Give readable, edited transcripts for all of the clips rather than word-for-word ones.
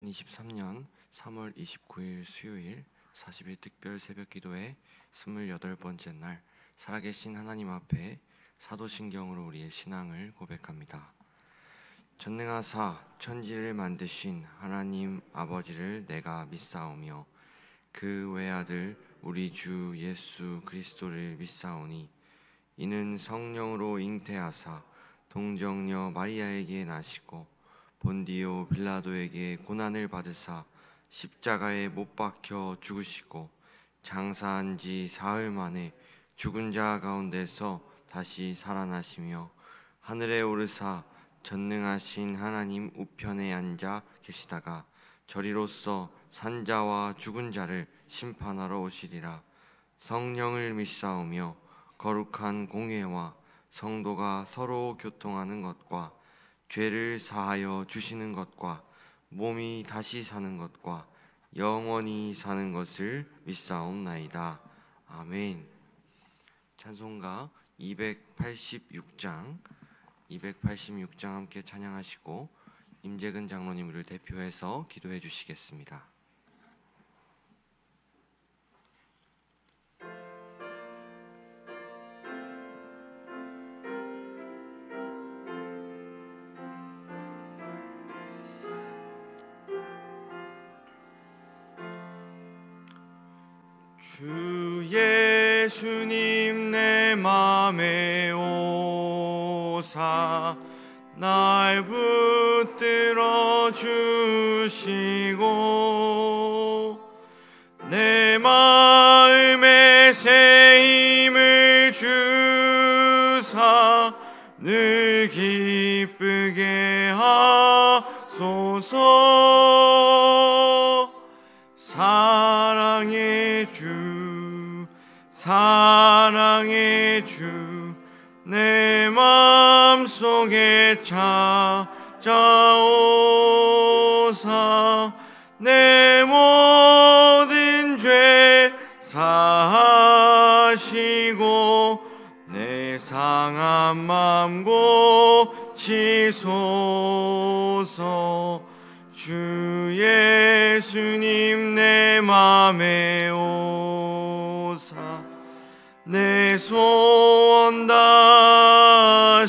2023년 3월 29일 수요일 40일 특별 새벽기도회 28번째 날, 살아계신 하나님 앞에 사도신경으로 우리의 신앙을 고백합니다. 전능하사 천지를 만드신 하나님 아버지를 내가 믿사오며 그 외아들 우리 주 예수 그리스도를 믿사오니 이는 성령으로 잉태하사 동정녀 마리아에게 나시고 본디오 빌라도에게 고난을 받으사 십자가에 못 박혀 죽으시고 장사한 지 사흘 만에 죽은 자 가운데서 다시 살아나시며 하늘에 오르사 전능하신 하나님 우편에 앉아 계시다가 저리로서 산자와 죽은 자를 심판하러 오시리라. 성령을 믿사오며 거룩한 공회와 성도가 서로 교통하는 것과 죄를 사하여 주시는 것과 몸이 다시 사는 것과 영원히 사는 것을 믿사옵나이다. 아멘. 찬송가 286장 함께 찬양하시고 임재근 장로님을 대표해서 기도해 주시겠습니다. 주 예수님 내 맘에 오사 날 붙들어 주시고 내 마음에 새 힘을 주사 늘 기쁘게 하소서. 사랑의 주 내 마음속에 찾아오사 내 모든 죄 사하시고 내 상한 맘 고치소서. 주 예수님 내 맘에 오사 내 소원 다하시고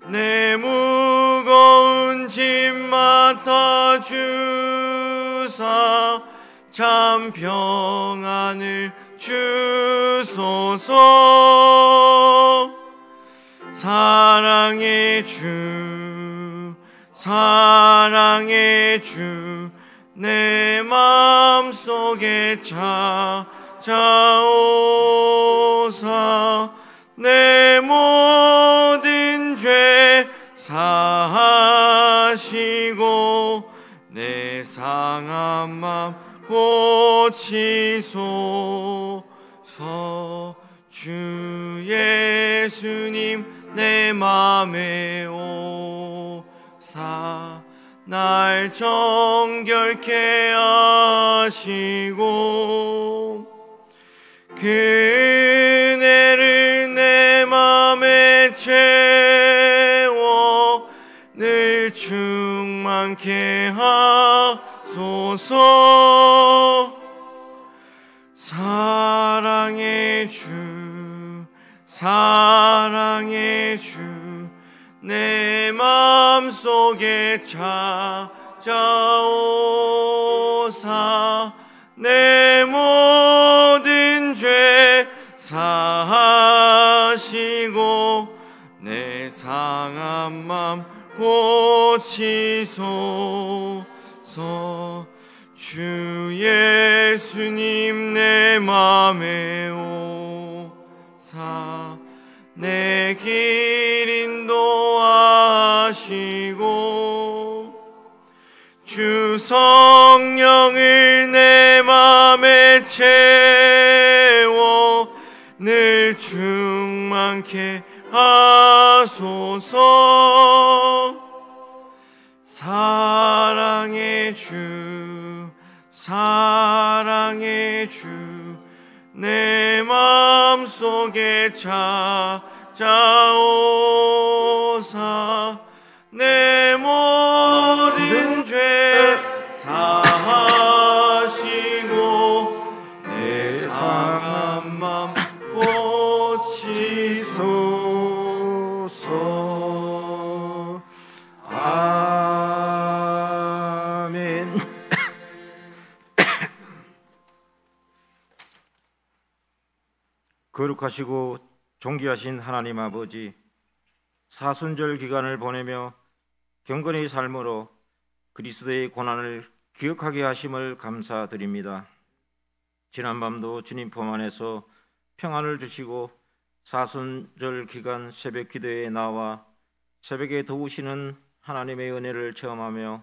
내 무거운 짐 맡아주사 참 평안을 주소서. 사랑의 주 내 마음속에 찾아오사 내 모든 죄 사하시고 내 상한 맘 고치소서. 주 예수님 내 맘에 오사 날 정결케 하시고 그 은혜를 내 맘에 채워 늘 충만케 하소서. 사랑의 주 내 마음속에 찾아오사 내 모든 죄 사하시고 내 상한 맘 고치소서. 주 예수님 내 맘에 오사 내 길 인도하시고 주 성령을 내 맘에 채워 늘 충만케 하소서. 사랑의 주 내 마음속에 찾아오사 내 모든 아멘. 거룩하시고 존귀하신 하나님 아버지, 사순절 기간을 보내며 경건의 삶으로 그리스도의 고난을 기억하게 하심을 감사드립니다. 지난밤도 주님 품 안에서 평안을 주시고 사순절 기간 새벽 기도에 나와 새벽에 도우시는 하나님의 은혜를 체험하며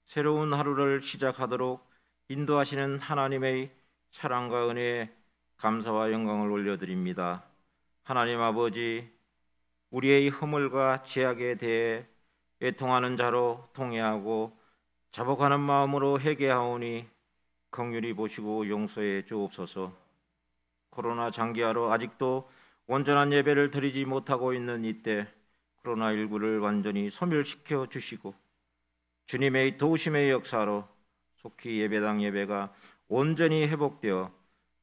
새로운 하루를 시작하도록 인도하시는 하나님의 사랑과 은혜에 감사와 영광을 올려드립니다. 하나님 아버지, 우리의 허물과 죄악에 대해 애통하는 자로 통회하고 자복하는 마음으로 회개하오니 긍휼히 보시고 용서해 주옵소서. 코로나 장기화로 아직도 온전한 예배를 드리지 못하고 있는 이때 코로나19를 완전히 소멸시켜 주시고 주님의 도우심의 역사로 속히 예배당 예배가 온전히 회복되어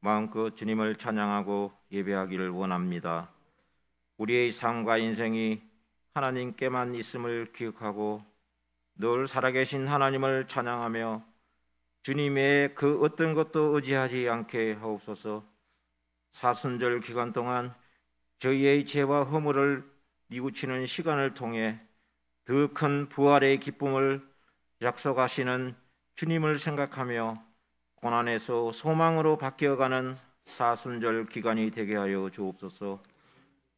마음껏 주님을 찬양하고 예배하기를 원합니다. 우리의 삶과 인생이 하나님께만 있음을 기억하고 늘 살아계신 하나님을 찬양하며 주님의 그 어떤 것도 의지하지 않게 하옵소서. 사순절 기간 동안 저희의 죄와 허물을 뉘우치는 시간을 통해 더 큰 부활의 기쁨을 약속하시는 주님을 생각하며 고난에서 소망으로 바뀌어가는 사순절 기간이 되게 하여 주옵소서.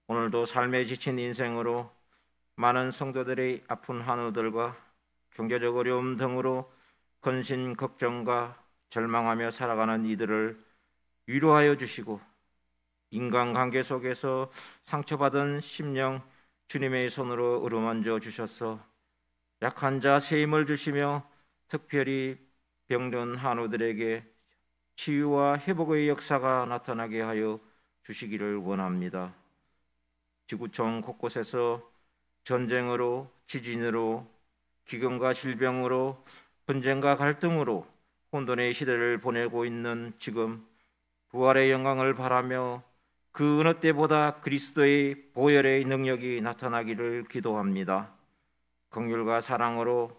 오늘도 삶에 지친 인생으로 많은 성도들의 아픈 한우들과 경제적 어려움 등으로 근심 걱정과 절망하며 살아가는 이들을 위로하여 주시고 인간관계 속에서 상처받은 심령 주님의 손으로 어루만져 주셔서 약한 자 새 힘을 주시며 특별히 병든 한우들에게 치유와 회복의 역사가 나타나게 하여 주시기를 원합니다. 지구촌 곳곳에서 전쟁으로, 지진으로, 기근과 질병으로, 분쟁과 갈등으로 혼돈의 시대를 보내고 있는 지금 부활의 영광을 바라며 그 어느 때보다 그리스도의 보혈의 능력이 나타나기를 기도합니다. 긍휼과 사랑으로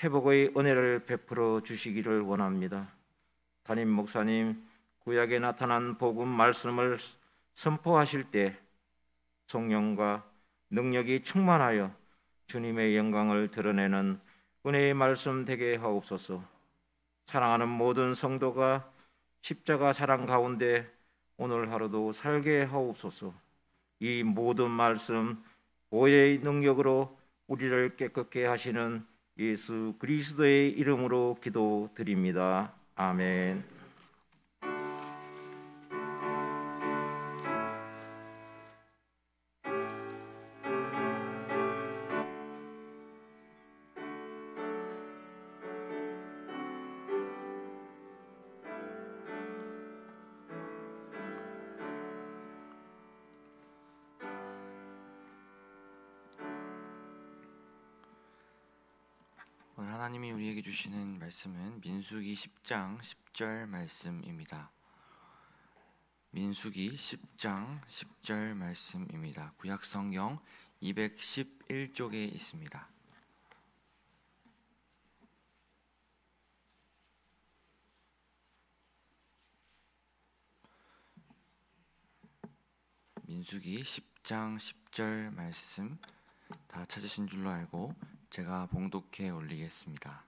회복의 은혜를 베풀어 주시기를 원합니다. 담임 목사님, 구약에 나타난 복음 말씀을 선포하실 때 성령과 능력이 충만하여 주님의 영광을 드러내는 은혜의 말씀 되게 하옵소서. 사랑하는 모든 성도가 십자가 사랑 가운데 오늘 하루도 살게 하옵소서. 이 모든 말씀 보혈의 능력으로 우리를 깨끗게 하시는 예수 그리스도의 이름으로 기도드립니다. 아멘. 오늘 하나님이 우리에게 주시는 말씀은 민수기 10장 10절 말씀입니다. 민수기 10장 10절 말씀입니다. 구약 성경 211쪽에 있습니다. 민수기 10장 10절 말씀 다 찾으신 줄로 알고 제가 봉독해 올리겠습니다.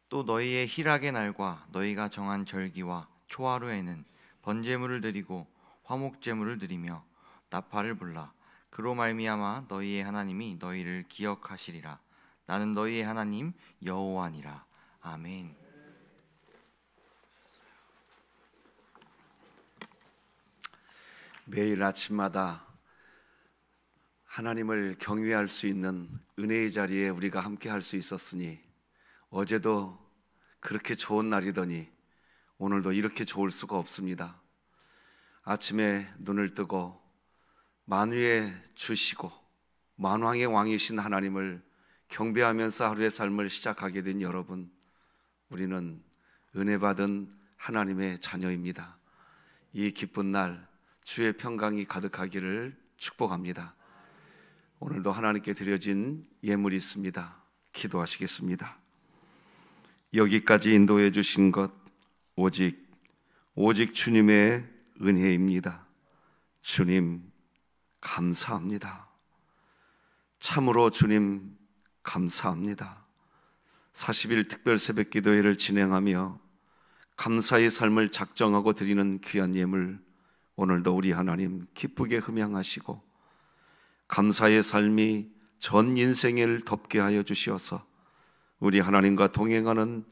또 너희의 희락의 날과 너희가 정한 절기와 초하루에는 번제물을 드리고 화목제물을 드리며 나팔을 불라. 그로 말미암아 너희의 하나님이 너희를 기억하시리라. 나는 너희의 하나님 여호와니라. 아멘. 매일 아침마다 하나님을 경외할 수 있는 은혜의 자리에 우리가 함께 할 수 있었으니 어제도 그렇게 좋은 날이더니 오늘도 이렇게 좋을 수가 없습니다. 아침에 눈을 뜨고 만유의 주시고 만왕의 왕이신 하나님을 경배하면서 하루의 삶을 시작하게 된 여러분, 우리는 은혜 받은 하나님의 자녀입니다. 이 기쁜 날 주의 평강이 가득하기를 축복합니다. 오늘도 하나님께 드려진 예물이 있습니다. 기도하시겠습니다. 여기까지 인도해 주신 것 오직 주님의 은혜입니다. 주님 감사합니다. 참으로 주님 감사합니다. 40일 특별 새벽 기도회를 진행하며 감사의 삶을 작정하고 드리는 귀한 예물, 오늘도 우리 하나님 기쁘게 흠양하시고 감사의 삶이 전 인생을 덮게 하여 주시어서 우리 하나님과 동행하는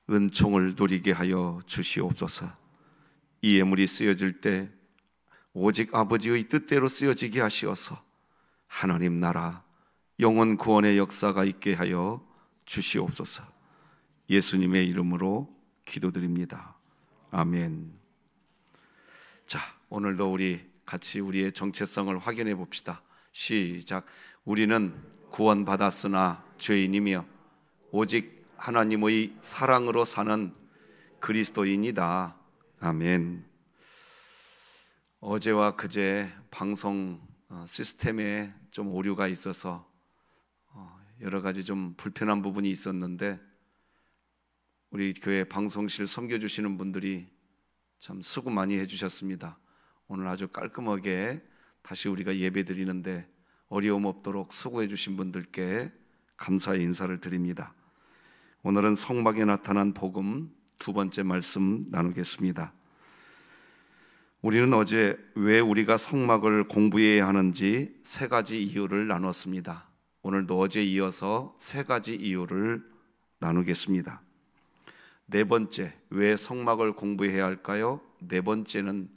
은총을 누리게 하여 주시옵소서. 이 예물이 쓰여질 때 오직 아버지의 뜻대로 쓰여지게 하시어서 하나님 나라 영혼 구원의 역사가 있게 하여 주시옵소서. 예수님의 이름으로 기도드립니다. 아멘. 자, 오늘도 우리 같이 우리의 정체성을 확인해 봅시다. 시작. 우리는 구원받았으나 죄인이며 오직 하나님의 사랑으로 사는 그리스도인이다. 아멘. 어제와 그제 방송 시스템에 좀 오류가 있어서 여러 가지 좀 불편한 부분이 있었는데 우리 교회 방송실 섬겨주시는 분들이 참 수고 많이 해주셨습니다. 오늘 아주 깔끔하게 다시 우리가 예배 드리는데 어려움 없도록 수고해 주신 분들께 감사의 인사를 드립니다. 오늘은 성막에 나타난 복음 두 번째 말씀 나누겠습니다. 우리는 어제 왜 우리가 성막을 공부해야 하는지 세 가지 이유를 나눴습니다. 오늘도 어제 이어서 세 가지 이유를 나누겠습니다. 네 번째, 왜 성막을 공부해야 할까요? 네 번째는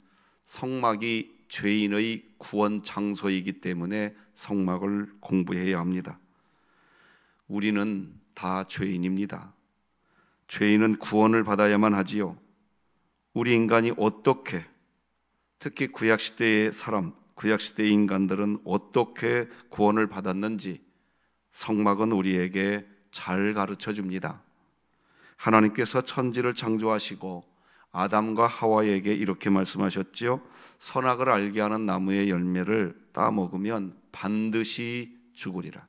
성막이 죄인의 구원 장소이기 때문에 성막을 공부해야 합니다. 우리는 다 죄인입니다. 죄인은 구원을 받아야만 하지요. 우리 인간이 어떻게, 특히 구약시대의 사람, 구약시대의 인간들은 어떻게 구원을 받았는지 성막은 우리에게 잘 가르쳐 줍니다. 하나님께서 천지를 창조하시고 아담과 하와에게 이렇게 말씀하셨지요. 선악을 알게 하는 나무의 열매를 따먹으면 반드시 죽으리라.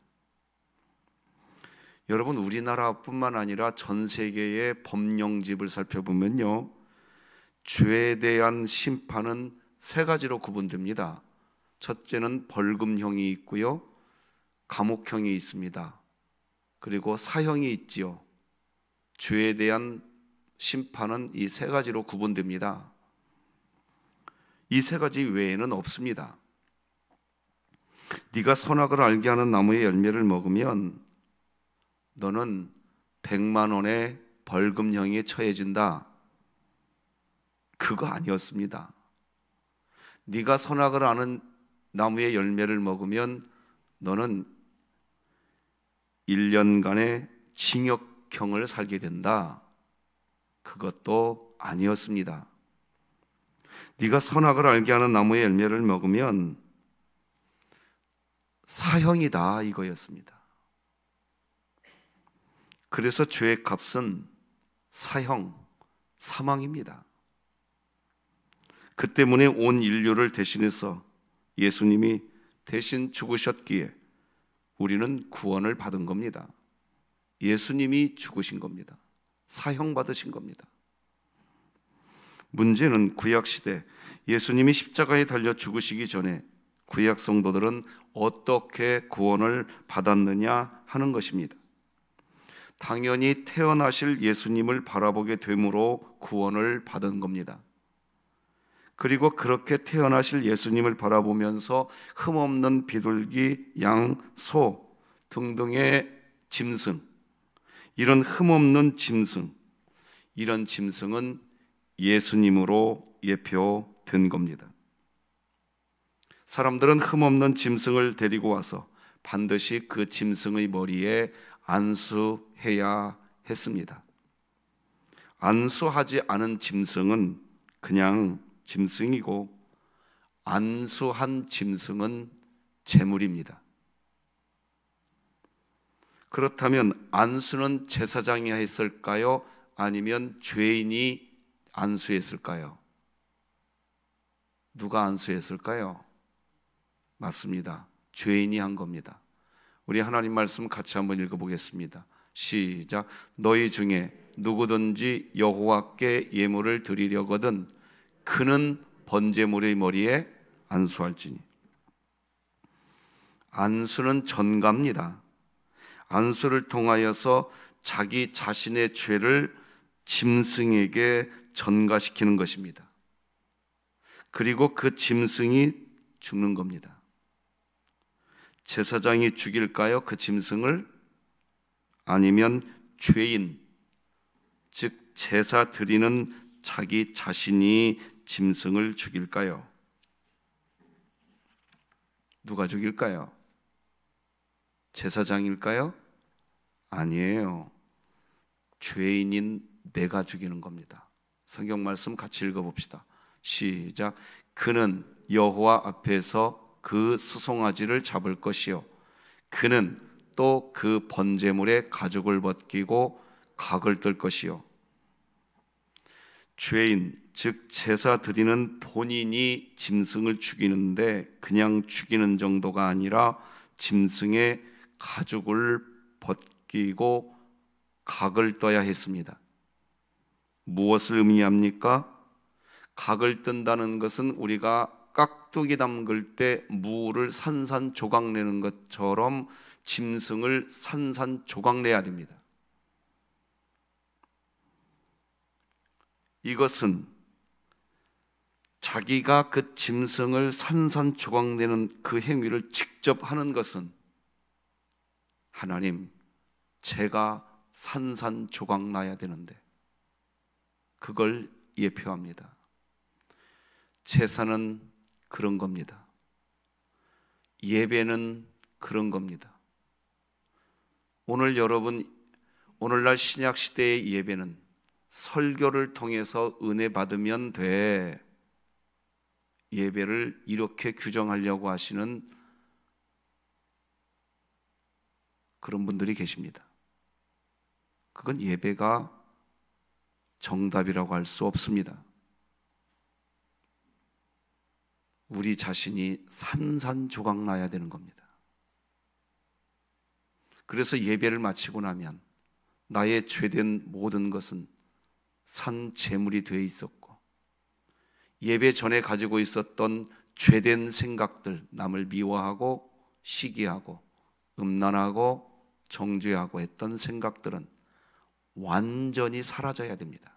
여러분, 우리나라뿐만 아니라 전 세계의 법령집을 살펴보면요, 죄에 대한 심판은 세 가지로 구분됩니다. 첫째는 벌금형이 있고요, 감옥형이 있습니다. 그리고 사형이 있지요. 죄에 대한 심판은 이 세 가지로 구분됩니다. 이 세 가지 외에는 없습니다. 네가 선악을 알게 하는 나무의 열매를 먹으면 너는 100만 원의 벌금형에 처해진다. 그거 아니었습니다. 네가 선악을 아는 나무의 열매를 먹으면 너는 1년간의 징역형을 살게 된다. 그것도 아니었습니다. 네가 선악을 알게 하는 나무의 열매를 먹으면 사형이다, 이거였습니다. 그래서 죄의 값은 사형, 사망입니다. 그 때문에 온 인류를 대신해서 예수님이 대신 죽으셨기에 우리는 구원을 받은 겁니다. 예수님이 죽으신 겁니다. 사형 받으신 겁니다. 문제는 구약시대 예수님이 십자가에 달려 죽으시기 전에 구약 성도들은 어떻게 구원을 받았느냐 하는 것입니다. 당연히 태어나실 예수님을 바라보게 됨으로 구원을 받은 겁니다. 그리고 그렇게 태어나실 예수님을 바라보면서 흠없는 비둘기, 양, 소 등등의 짐승, 이런 흠없는 짐승, 이런 짐승은 예수님으로 예표된 겁니다. 사람들은 흠없는 짐승을 데리고 와서 반드시 그 짐승의 머리에 안수해야 했습니다. 안수하지 않은 짐승은 그냥 짐승이고 안수한 짐승은 제물입니다. 그렇다면 안수는 제사장이 했을까요? 아니면 죄인이 안수했을까요? 누가 안수했을까요? 맞습니다. 죄인이 한 겁니다. 우리 하나님 말씀 같이 한번 읽어보겠습니다. 시작. 너희 중에 누구든지 여호와께 예물을 드리려거든 그는 번제물의 머리에 안수할지니. 안수는 전가입니다. 안수를 통하여서 자기 자신의 죄를 짐승에게 전가시키는 것입니다. 그리고 그 짐승이 죽는 겁니다. 제사장이 죽일까요? 그 짐승을? 아니면 죄인, 즉 제사 드리는 자기 자신이 짐승을 죽일까요? 누가 죽일까요? 제사장일까요? 아니에요. 죄인인 내가 죽이는 겁니다. 성경 말씀 같이 읽어봅시다. 시작. 그는 여호와 앞에서 그 수송아지를 잡을 것이요 그는 또 그 번제물의 가죽을 벗기고 각을 뜰 것이요. 죄인, 즉 제사 드리는 본인이 짐승을 죽이는데 그냥 죽이는 정도가 아니라 짐승의 가죽을 벗기고 각을 떠야 했습니다. 무엇을 의미합니까? 각을 뜬다는 것은 우리가 깍두기 담글 때 무를 산산조각 내는 것처럼 짐승을 산산조각 내야 됩니다. 이것은 자기가 그 짐승을 산산조각 내는 그 행위를 직접 하는 것은 하나님, 제가 산산조각 나야 되는데 그걸 예표합니다. 제사는 그런 겁니다. 예배는 그런 겁니다. 오늘날 신약 시대의 예배는 설교를 통해서 은혜 받으면 돼. 예배를 이렇게 규정하려고 하시는 그런 분들이 계십니다. 그건 예배가 정답이라고 할 수 없습니다. 우리 자신이 산산조각 나야 되는 겁니다. 그래서 예배를 마치고 나면 나의 죄된 모든 것은 산재물이 되어 있었고 예배 전에 가지고 있었던 죄된 생각들, 남을 미워하고 시기하고 음란하고 정죄하고 했던 생각들은 완전히 사라져야 됩니다.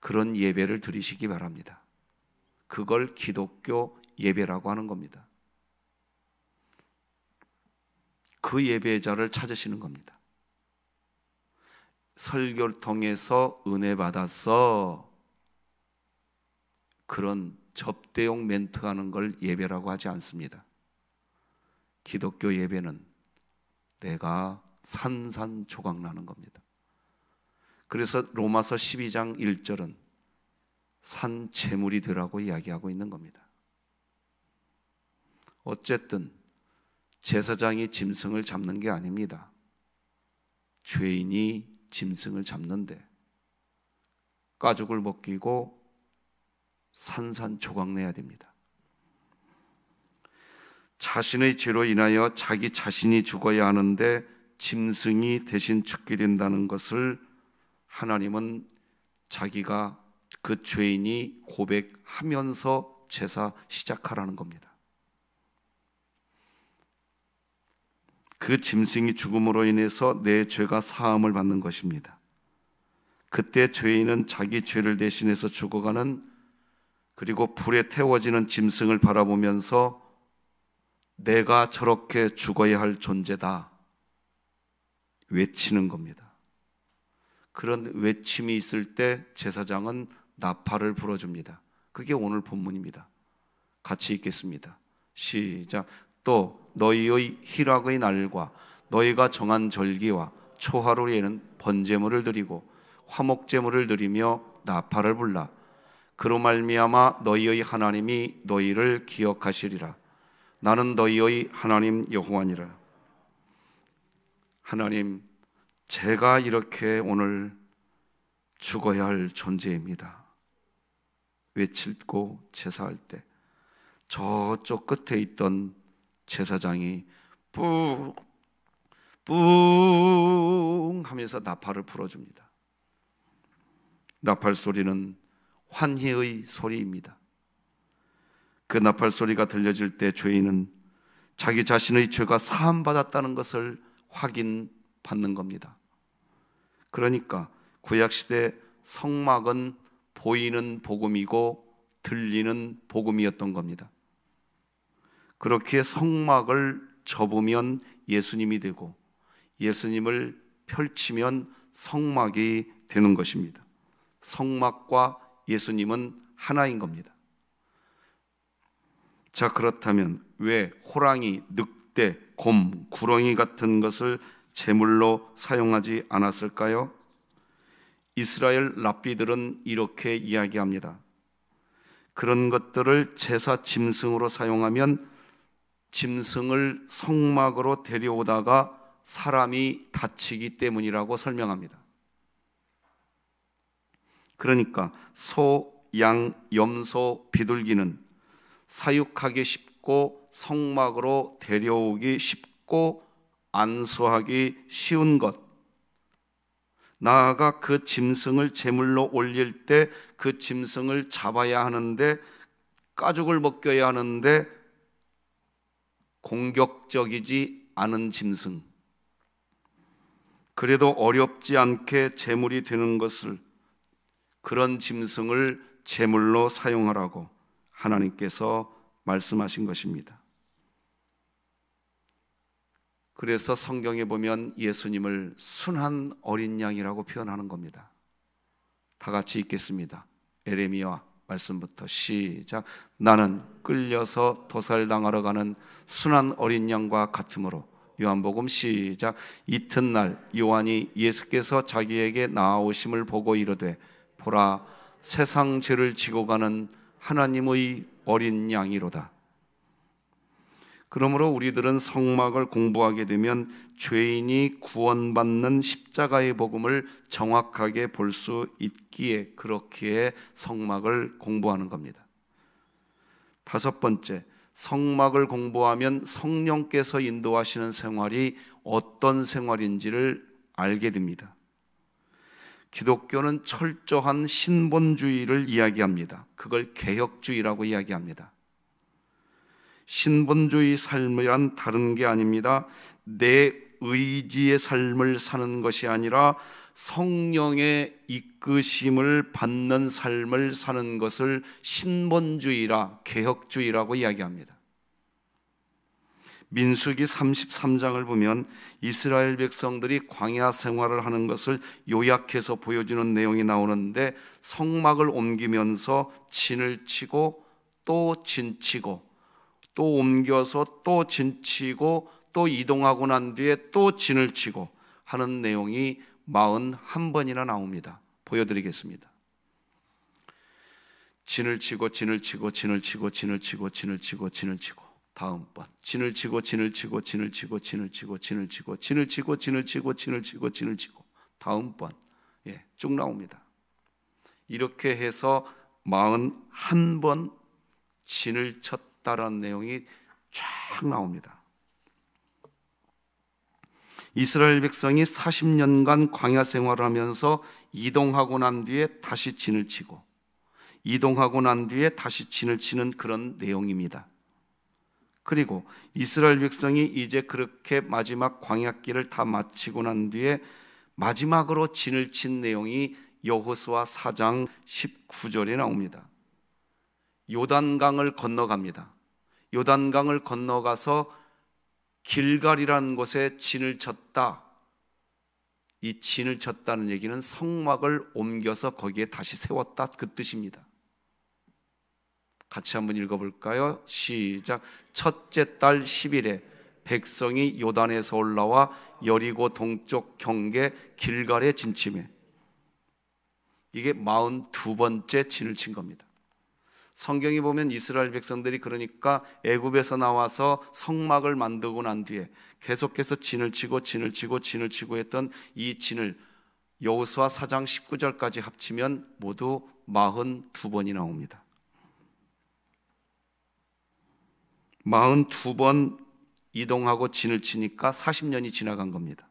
그런 예배를 드리시기 바랍니다. 그걸 기독교 예배라고 하는 겁니다. 그 예배자를 찾으시는 겁니다. 설교를 통해서 은혜 받아서 그런 접대용 멘트하는 걸 예배라고 하지 않습니다. 기독교 예배는 내가 산산조각 나는 겁니다. 그래서 로마서 12장 1절은 산재물이 되라고 이야기하고 있는 겁니다. 어쨌든 제사장이 짐승을 잡는 게 아닙니다. 죄인이 짐승을 잡는데 가죽을 벗기고 산산조각 내야 됩니다. 자신의 죄로 인하여 자기 자신이 죽어야 하는데 짐승이 대신 죽게 된다는 것을 하나님은 자기가 그 죄인이 고백하면서 제사 시작하라는 겁니다. 그 짐승이 죽음으로 인해서 내 죄가 사함을 받는 것입니다. 그때 죄인은 자기 죄를 대신해서 죽어가는, 그리고 불에 태워지는 짐승을 바라보면서 내가 저렇게 죽어야 할 존재다 외치는 겁니다. 그런 외침이 있을 때 제사장은 나팔을 불어줍니다. 그게 오늘 본문입니다. 같이 읽겠습니다. 시작. 또 너희의 희락의 날과 너희가 정한 절기와 초하루에는 번제물을 드리고 화목제물을 드리며 나팔을 불라. 그로 말미암아 너희의 하나님이 너희를 기억하시리라. 나는 너희의 하나님 여호와니라. 하나님, 제가 이렇게 오늘 죽어야 할 존재입니다. 외치고 제사할 때 저쪽 끝에 있던 제사장이 뿡 하면서 나팔을 불어줍니다. 나팔 소리는 환희의 소리입니다. 그 나팔 소리가 들려질 때 죄인은 자기 자신의 죄가 사함받았다는 것을 확인받는 겁니다. 그러니까 구약시대 성막은 보이는 복음이고 들리는 복음이었던 겁니다. 그렇게 성막을 접으면 예수님이 되고 예수님을 펼치면 성막이 되는 것입니다. 성막과 예수님은 하나인 겁니다. 자, 그렇다면 왜 호랑이, 늑대, 곰, 구렁이 같은 것을 제물로 사용하지 않았을까요? 이스라엘 랍비들은 이렇게 이야기합니다. 그런 것들을 제사 짐승으로 사용하면 짐승을 성막으로 데려오다가 사람이 다치기 때문이라고 설명합니다. 그러니까 소, 양, 염소, 비둘기는 사육하기 쉽고 성막으로 데려오기 쉽고 안수하기 쉬운 것, 나아가 그 짐승을 제물로 올릴 때 그 짐승을 잡아야 하는데, 가죽을 벗겨야 하는데 공격적이지 않은 짐승, 그래도 어렵지 않게 제물이 되는 것을, 그런 짐승을 제물로 사용하라고 하나님께서 말씀하신 것입니다. 그래서 성경에 보면 예수님을 순한 어린 양이라고 표현하는 겁니다. 다 같이 읽겠습니다. 에레미야 말씀부터 시작. 나는 끌려서 도살당하러 가는 순한 어린 양과 같으므로. 요한복음 시작. 이튿날 요한이 예수께서 자기에게 나아오심을 보고 이르되 보라, 세상 죄를 지고 가는 하나님의 어린 양이로다. 그러므로 우리들은 성막을 공부하게 되면 죄인이 구원받는 십자가의 복음을 정확하게 볼 수 있기에 그렇기에 성막을 공부하는 겁니다. 다섯 번째, 성막을 공부하면 성령께서 인도하시는 생활이 어떤 생활인지를 알게 됩니다. 기독교는 철저한 신본주의를 이야기합니다. 그걸 개혁주의라고 이야기합니다. 신본주의 삶이란 다른 게 아닙니다. 내 의지의 삶을 사는 것이 아니라 성령의 이끄심을 받는 삶을 사는 것을 신본주의라, 개혁주의라고 이야기합니다. 민수기 33장을 보면 이스라엘 백성들이 광야 생활을 하는 것을 요약해서 보여주는 내용이 나오는데, 성막을 옮기면서 진을 치고 또 진치고 또 옮겨서 또 진치고 또 이동하고 난 뒤에 또 진을 치고 하는 내용이 41번이나 나옵니다. 보여드리겠습니다. 진을 치고 진을 치고 진을 치고 진을 치고 진을 치고 진을 치고, 다음번 진을 치고 진을 치고 진을 치고 진을 치고 진을 치고 진을 치고 진을 치고 진을 치고 진을 치고, 다음번 쭉 나옵니다. 이렇게 해서 41번 진을 쳤다라는 내용이 쫙 나옵니다. 이스라엘 백성이 40년간 광야 생활을 하면서 이동하고 난 뒤에 다시 진을 치고 이동하고 난 뒤에 다시 진을 치는 그런 내용입니다. 그리고 이스라엘 백성이 이제 그렇게 마지막 광야길을 다 마치고 난 뒤에 마지막으로 진을 친 내용이 여호수아 4장 19절에 나옵니다. 요단강을 건너갑니다. 요단강을 건너가서 길갈이라는 곳에 진을 쳤다. 이 진을 쳤다는 얘기는 성막을 옮겨서 거기에 다시 세웠다, 그 뜻입니다. 같이 한번 읽어볼까요? 시작. 첫째 달 10일에 백성이 요단에서 올라와 여리고 동쪽 경계 길갈에 진침해. 이게 42번째 진을 친 겁니다. 성경이 보면 이스라엘 백성들이 그러니까 애굽에서 나와서 성막을 만들고 난 뒤에 계속해서 진을 치고 진을 치고 진을 치고 했던 이 진을 여호수아 4장 19절까지 합치면 모두 42번이 나옵니다. 42번 이동하고 진을 치니까 40년이 지나간 겁니다.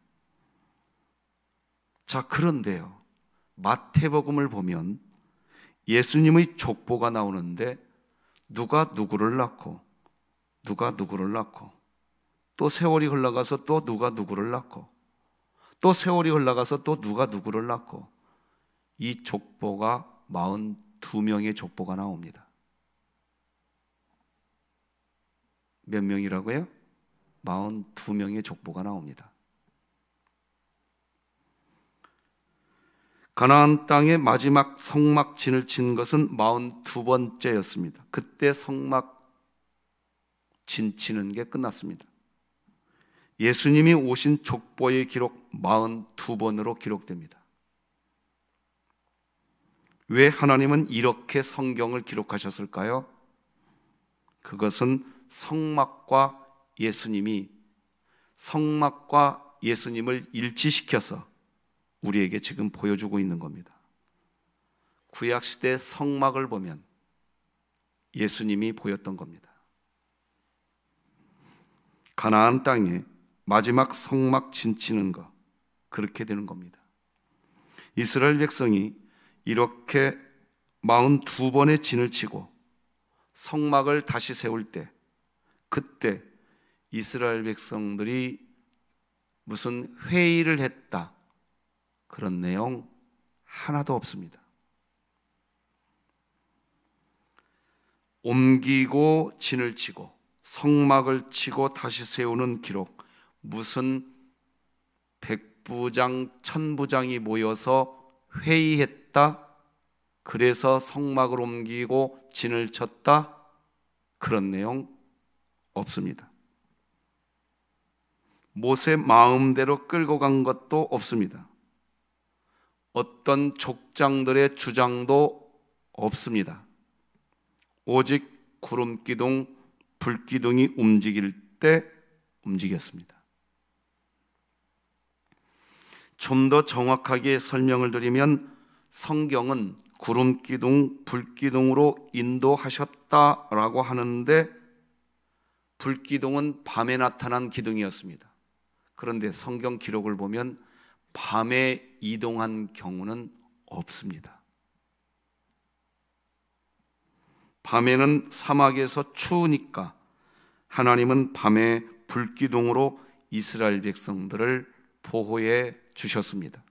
자, 그런데요, 마태복음을 보면 예수님의 족보가 나오는데 누가 누구를 낳고 누가 누구를 낳고 또 세월이 흘러가서 또 누가 누구를 낳고 또 세월이 흘러가서 또 누가 누구를 낳고 이 족보가 42명의 족보가 나옵니다. 몇 명이라고요? 42명의 족보가 나옵니다. 가나안 땅의 마지막 성막진을 친 것은 42번째였습니다. 그때 성막진 치는 게 끝났습니다. 예수님이 오신 족보의 기록 42번으로 기록됩니다. 왜 하나님은 이렇게 성경을 기록하셨을까요? 그것은 성막과 예수님을 일치시켜서 우리에게 지금 보여주고 있는 겁니다. 구약시대 성막을 보면 예수님이 보였던 겁니다. 가나안 땅에 마지막 성막 진치는 거, 그렇게 되는 겁니다. 이스라엘 백성이 이렇게 42번의 진을 치고 성막을 다시 세울 때, 그때 이스라엘 백성들이 무슨 회의를 했다, 그런 내용 하나도 없습니다. 옮기고 진을 치고 성막을 치고 다시 세우는 기록, 무슨 백부장, 천부장이 모여서 회의했다, 그래서 성막을 옮기고 진을 쳤다, 그런 내용 없습니다. 모세 마음대로 끌고 간 것도 없습니다. 어떤 족장들의 주장도 없습니다. 오직 구름기둥, 불기둥이 움직일 때 움직였습니다. 좀 더 정확하게 설명을 드리면 성경은 구름기둥, 불기둥으로 인도하셨다라고 하는데 불기둥은 밤에 나타난 기둥이었습니다. 그런데 성경 기록을 보면 밤에 이동한 경우는 없습니다. 밤에는 사막에서 추우니까 하나님은 밤에 불기둥으로 이스라엘 백성들을 보호해 주셨습니다.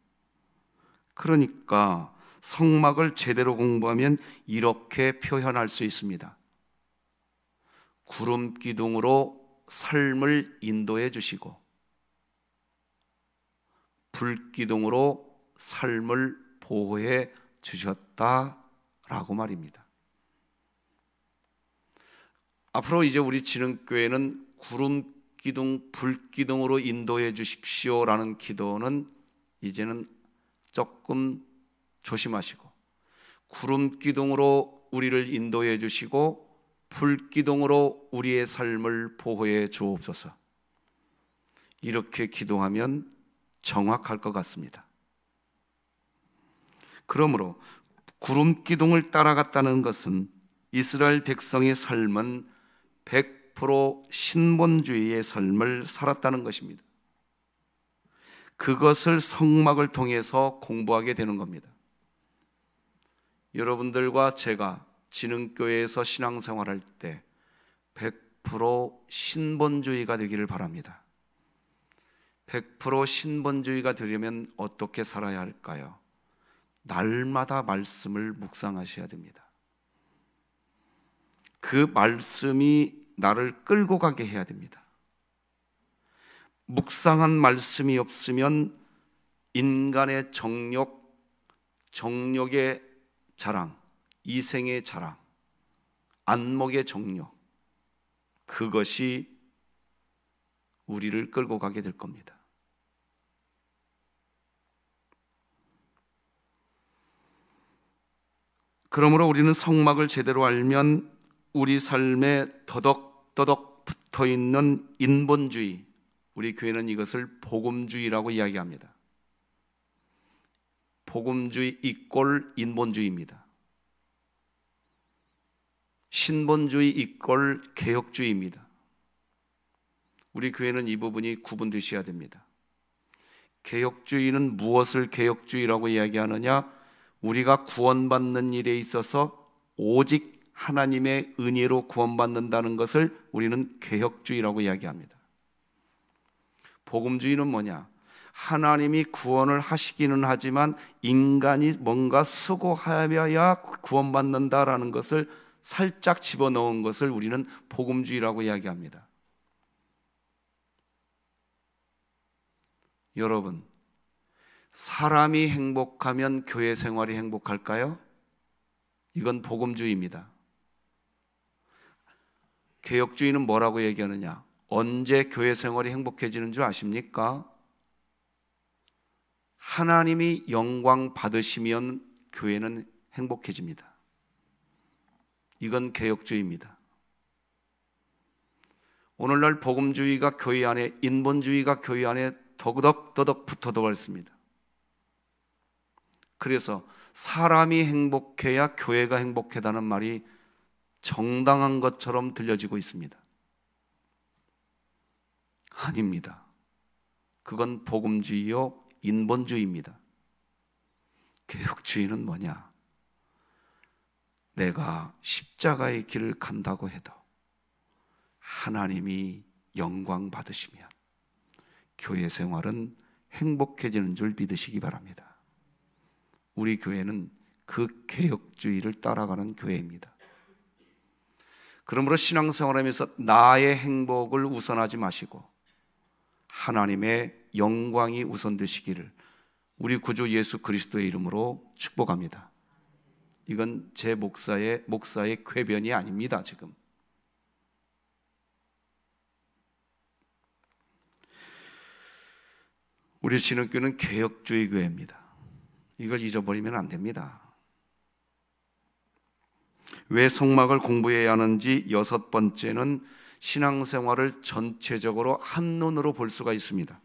그러니까 성막을 제대로 공부하면 이렇게 표현할 수 있습니다. 구름 기둥으로 삶을 인도해 주시고 불기둥으로 삶을 보호해 주셨다라고 말입니다. 앞으로 이제 우리 진흥교회는 구름 기둥, 불기둥으로 인도해 주십시오라는 기도는 이제는 조금 조심하시고 구름 기둥으로 우리를 인도해 주시고 불기둥으로 우리의 삶을 보호해 주옵소서. 이렇게 기도하면 정확할 것 같습니다. 그러므로 구름 기둥을 따라갔다는 것은 이스라엘 백성의 삶은 100% 신본주의의 삶을 살았다는 것입니다. 그것을 성막을 통해서 공부하게 되는 겁니다. 여러분들과 제가 진흥교회에서 신앙생활할 때 100% 신본주의가 되기를 바랍니다. 100% 신본주의가 되려면 어떻게 살아야 할까요? 날마다 말씀을 묵상하셔야 됩니다. 그 말씀이 나를 끌고 가게 해야 됩니다. 묵상한 말씀이 없으면 인간의 정욕의 자랑, 이생의 자랑, 안목의 정욕, 그것이 우리를 끌고 가게 될 겁니다. 그러므로 우리는 성막을 제대로 알면 우리 삶에 더덕더덕 붙어있는 인본주의, 우리 교회는 이것을 복음주의라고 이야기합니다. 복음주의 이꼴 인본주의입니다. 신본주의 이꼴 개혁주의입니다. 우리 교회는 이 부분이 구분되셔야 됩니다. 개혁주의는 무엇을 개혁주의라고 이야기하느냐? 우리가 구원받는 일에 있어서 오직 하나님의 은혜로 구원받는다는 것을 우리는 개혁주의라고 이야기합니다. 복음주의는 뭐냐? 하나님이 구원을 하시기는 하지만 인간이 뭔가 수고하여야 구원받는다라는 것을 살짝 집어넣은 것을 우리는 복음주의라고 이야기합니다. 여러분, 사람이 행복하면 교회 생활이 행복할까요? 이건 복음주의입니다. 개혁주의는 뭐라고 얘기하느냐? 언제 교회 생활이 행복해지는 줄 아십니까? 하나님이 영광 받으시면 교회는 행복해집니다. 이건 개혁주의입니다. 오늘날 복음주의가 교회 안에, 인본주의가 교회 안에 더덕더덕 붙어들어 있습니다. 그래서 사람이 행복해야 교회가 행복하다는 말이 정당한 것처럼 들려지고 있습니다. 아닙니다. 그건 복음주의요, 인본주의입니다. 개혁주의는 뭐냐? 내가 십자가의 길을 간다고 해도 하나님이 영광 받으시면 교회 생활은 행복해지는 줄 믿으시기 바랍니다. 우리 교회는 그 개혁주의를 따라가는 교회입니다. 그러므로 신앙생활하면서 나의 행복을 우선하지 마시고 하나님의 영광이 우선되시기를 우리 구주 예수 그리스도의 이름으로 축복합니다. 이건 제 목사의 궤변이 아닙니다. 지금 우리 신흥교는 개혁주의 교회입니다. 이걸 잊어버리면 안 됩니다. 왜 성막을 공부해야 하는지 6번째는 신앙생활을 전체적으로 한눈으로 볼 수가 있습니다.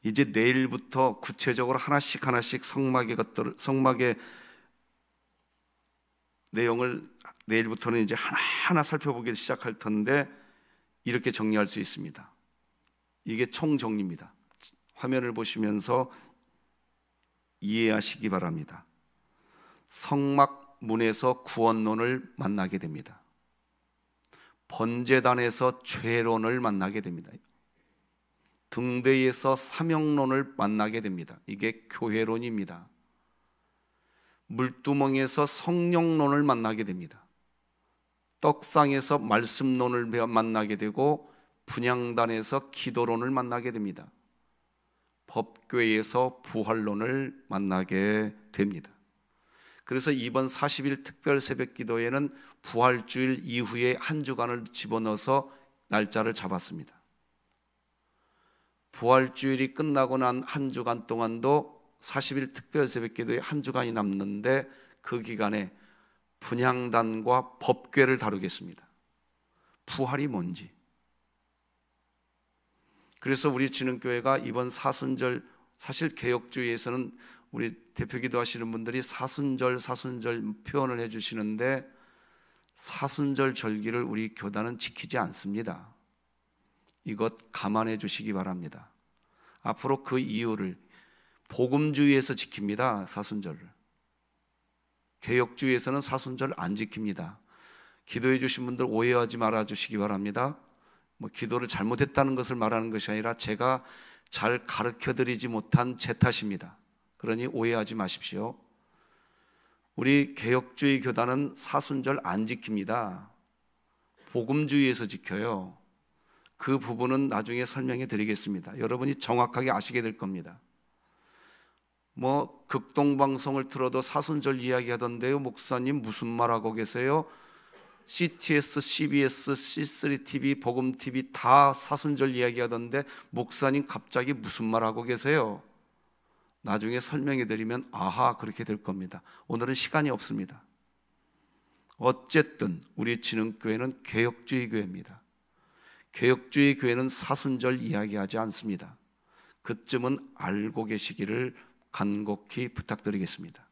이제 내일부터 구체적으로 하나씩 성막의 내용을 내일부터는 이제 하나하나 살펴보기 시작할 텐데 이렇게 정리할 수 있습니다. 이게 총정리입니다. 화면을 보시면서 이해하시기 바랍니다. 성막 문에서 구원론을 만나게 됩니다. 번제단에서 죄론을 만나게 됩니다. 등대에서 사명론을 만나게 됩니다. 이게 교회론입니다. 물두멍에서 성령론을 만나게 됩니다. 떡상에서 말씀론을 만나게 되고 분향단에서 기도론을 만나게 됩니다. 법궤에서 부활론을 만나게 됩니다. 그래서 이번 40일 특별 새벽 기도에는 부활주일 이후에 한 주간을 집어넣어서 날짜를 잡았습니다. 부활주일이 끝나고 난 한 주간 동안도 40일 특별 새벽 기도에 한 주간이 남는데 그 기간에 분향단과 법궤를 다루겠습니다. 부활이 뭔지. 그래서 우리 진흥교회가 이번 사순절, 사실 개혁주의에서는 우리 대표기도 하시는 분들이 사순절 표현을 해주시는데 사순절 절기를 우리 교단은 지키지 않습니다. 이것 감안해 주시기 바랍니다. 앞으로 그 이유를 복음주의에서 지킵니다. 사순절을. 개혁주의에서는 사순절 안 지킵니다. 기도해 주신 분들 오해하지 말아 주시기 바랍니다. 기도를 잘못했다는 것을 말하는 것이 아니라 제가 잘 가르쳐드리지 못한 제 탓입니다. 그러니 오해하지 마십시오. 우리 개혁주의 교단은 사순절 안 지킵니다. 복음주의에서 지켜요. 그 부분은 나중에 설명해 드리겠습니다. 여러분이 정확하게 아시게 될 겁니다. 극동방송을 틀어도 사순절 이야기하던데요. 목사님 무슨 말하고 계세요? CTS, CBS, C3TV, 복음TV 다 사순절 이야기하던데 목사님 갑자기 무슨 말하고 계세요? 나중에 설명해 드리면 아하 그렇게 될 겁니다. 오늘은 시간이 없습니다. 어쨌든 우리 진흥교회는 개혁주의 교회입니다. 개혁주의 교회는 사순절 이야기하지 않습니다. 그쯤은 알고 계시기를 간곡히 부탁드리겠습니다.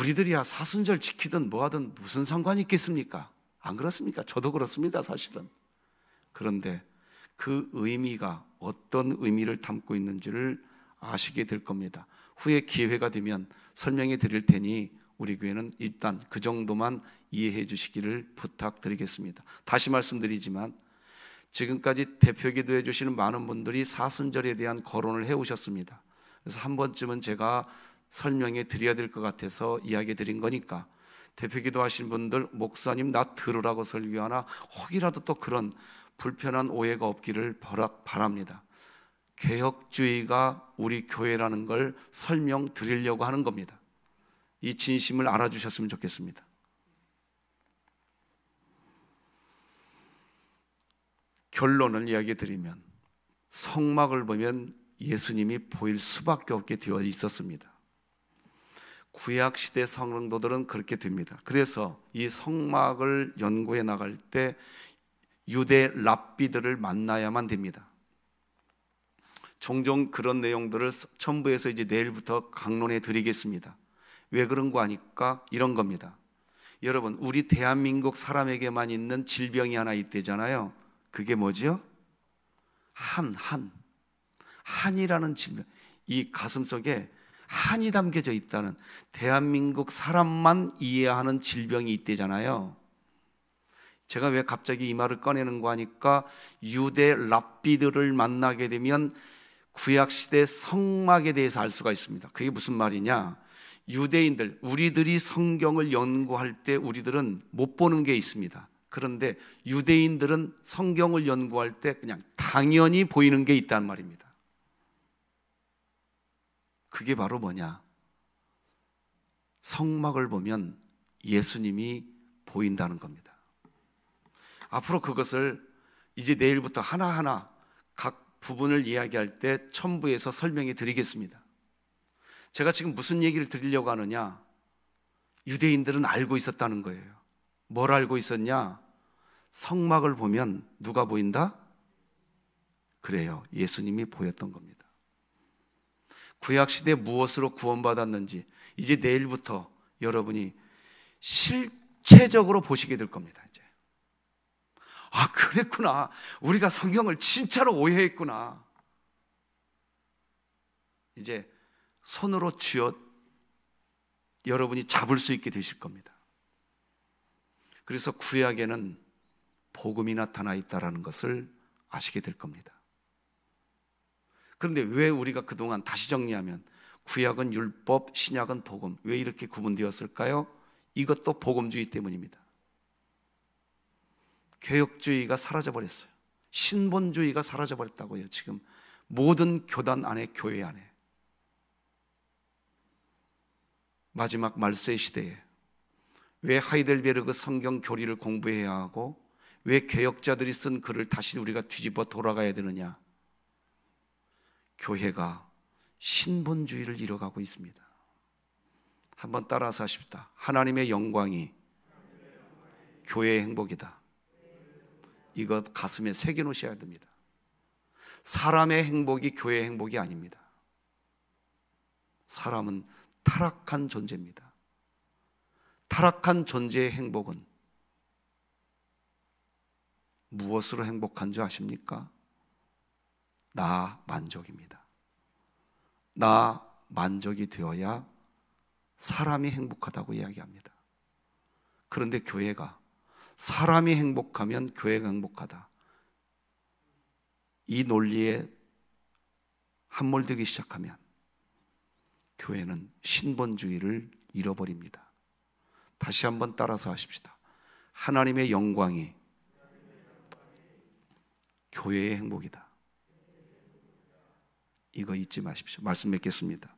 우리들이야 사순절 지키든 뭐하든 무슨 상관이 있겠습니까? 안 그렇습니까? 저도 그렇습니다, 사실은. 그런데 그 의미가 어떤 의미를 담고 있는지를 아시게 될 겁니다. 후에 기회가 되면 설명해 드릴 테니 우리 교회는 일단 그 정도만 이해해 주시기를 부탁드리겠습니다. 다시 말씀드리지만 지금까지 대표기도해 주시는 많은 분들이 사순절에 대한 거론을 해오셨습니다. 그래서 한 번쯤은 제가 설명해 드려야 될 것 같아서 이야기 드린 거니까 대표기도 하신 분들, 목사님 나 들으라고 설교하나 혹이라도 또 그런 불편한 오해가 없기를 바랍니다. 개혁주의가 우리 교회라는 걸 설명드리려고 하는 겁니다. 이 진심을 알아주셨으면 좋겠습니다. 결론을 이야기 드리면 성막을 보면 예수님이 보일 수밖에 없게 되어 있었습니다. 구약시대 성도들은 그렇게 됩니다. 그래서 이 성막을 연구해 나갈 때 유대 랍비들을 만나야만 됩니다. 종종 그런 내용들을 첨부해서 이제 내일부터 강론해 드리겠습니다. 왜 그런 거 아니까 이런 겁니다. 여러분, 우리 대한민국 사람에게만 있는 질병이 하나 있대잖아요. 그게 뭐죠? 한이라는 질병. 이 가슴속에 한이 담겨져 있다는, 대한민국 사람만 이해하는 질병이 있대잖아요. 제가 왜 갑자기 이 말을 꺼내는 거 하니까 유대 랍비들을 만나게 되면 구약시대 성막에 대해서 알 수가 있습니다. 그게 무슨 말이냐? 유대인들, 우리들이 성경을 연구할 때 우리들은 못 보는 게 있습니다. 그런데 유대인들은 성경을 연구할 때 그냥 당연히 보이는 게 있단 말입니다. 그게 바로 뭐냐? 성막을 보면 예수님이 보인다는 겁니다. 앞으로 그것을 이제 내일부터 하나하나 각 부분을 이야기할 때 첨부해서 설명해 드리겠습니다. 제가 지금 무슨 얘기를 드리려고 하느냐? 유대인들은 알고 있었다는 거예요. 뭘 알고 있었냐? 성막을 보면 누가 보인다? 그래요. 예수님이 보였던 겁니다. 구약시대 무엇으로 구원받았는지 이제 내일부터 여러분이 실체적으로 보시게 될 겁니다. 이제 아, 그랬구나. 우리가 성경을 진짜로 오해했구나. 이제 손으로 쥐어 여러분이 잡을 수 있게 되실 겁니다. 그래서 구약에는 복음이 나타나 있다는 것을 아시게 될 겁니다. 그런데 왜 우리가 그동안 다시 정리하면 구약은 율법, 신약은 복음, 왜 이렇게 구분되었을까요? 이것도 복음주의 때문입니다. 개혁주의가 사라져버렸어요. 신본주의가 사라져버렸다고요. 지금 모든 교단 안에, 교회 안에. 마지막 말세 시대에 왜 하이델베르그 성경 교리를 공부해야 하고 왜 개혁자들이 쓴 글을 다시 우리가 뒤집어 돌아가야 되느냐? 교회가 신본주의를 이뤄가고 있습니다. 한번 따라서 하십시다. 하나님의 영광이 교회의 행복이다. 이거 가슴에 새겨놓으셔야 됩니다. 사람의 행복이 교회의 행복이 아닙니다. 사람은 타락한 존재입니다. 타락한 존재의 행복은 무엇으로 행복한 줄 아십니까? 나 만족입니다. 나 만족이 되어야 사람이 행복하다고 이야기합니다. 그런데 교회가 사람이 행복하면 교회가 행복하다, 이 논리에 함몰되기 시작하면 교회는 신본주의를 잃어버립니다. 다시 한번 따라서 하십시다. 하나님의 영광이 교회의 행복이다. 이거 잊지 마십시오. 말씀 맺겠습니다.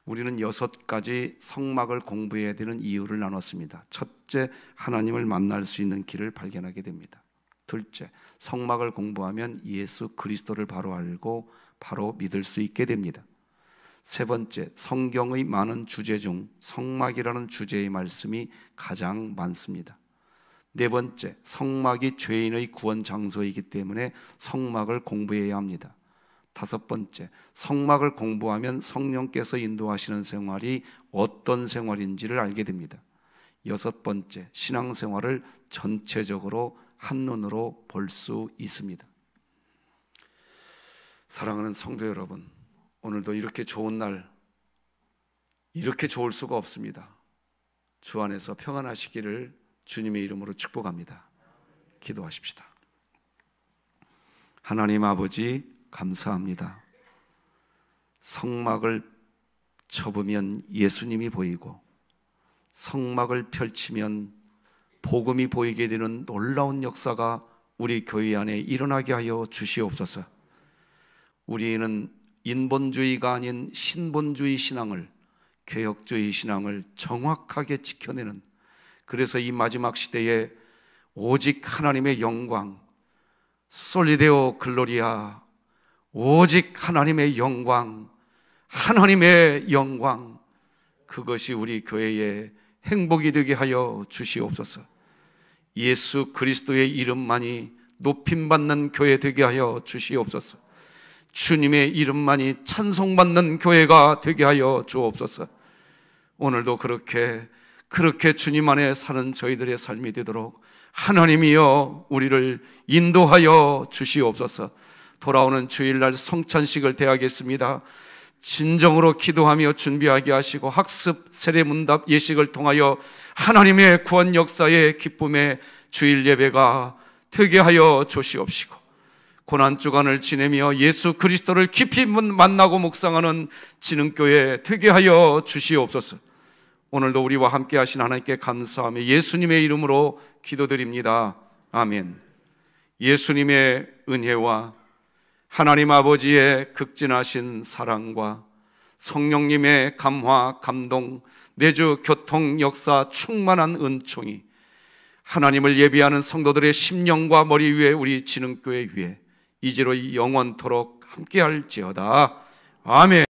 우리는 6가지 성막을 공부해야 되는 이유를 나눴습니다. 첫째, 하나님을 만날 수 있는 길을 발견하게 됩니다. 둘째, 성막을 공부하면 예수 그리스도를 바로 알고 바로 믿을 수 있게 됩니다. 세 번째, 성경의 많은 주제 중 성막이라는 주제의 말씀이 가장 많습니다. 네 번째, 성막이 죄인의 구원 장소이기 때문에 성막을 공부해야 합니다. 다섯 번째, 성막을 공부하면 성령께서 인도하시는 생활이 어떤 생활인지를 알게 됩니다. 6번째, 신앙생활을 전체적으로 한눈으로 볼 수 있습니다. 사랑하는 성도 여러분, 오늘도 이렇게 좋은 날, 이렇게 좋을 수가 없습니다. 주 안에서 평안하시기를 주님의 이름으로 축복합니다. 기도하십시다. 하나님 아버지, 감사합니다. 성막을 접으면 예수님이 보이고 성막을 펼치면 복음이 보이게 되는 놀라운 역사가 우리 교회 안에 일어나게 하여 주시옵소서. 우리는 인본주의가 아닌 신본주의 신앙을, 개혁주의 신앙을 정확하게 지켜내는, 그래서 이 마지막 시대에 오직 하나님의 영광, 솔리데오 글로리아, 오직 하나님의 영광, 하나님의 영광, 그것이 우리 교회의 행복이 되게 하여 주시옵소서. 예수 그리스도의 이름만이 높임받는 교회 되게 하여 주시옵소서. 주님의 이름만이 찬송받는 교회가 되게 하여 주옵소서. 오늘도 그렇게 주님 안에 사는 저희들의 삶이 되도록 하나님이여 우리를 인도하여 주시옵소서. 돌아오는 주일날 성찬식을 대하겠습니다. 진정으로 기도하며 준비하게 하시고 학습, 세례문답, 예식을 통하여 하나님의 구원 역사의 기쁨의 주일 예배가 되게 하여 주시옵시고, 고난주간을 지내며 예수 그리스도를 깊이 만나고 묵상하는 진흥교회 되게 하여 주시옵소서. 오늘도 우리와 함께 하신 하나님께 감사하며 예수님의 이름으로 기도드립니다. 아멘. 예수님의 은혜와 하나님 아버지의 극진하신 사랑과 성령님의 감화, 감동, 내주 교통 역사 충만한 은총이 하나님을 예비하는 성도들의 심령과 머리 위에 우리 진흥교회 위에 이제로 영원토록 함께할지어다. 아멘.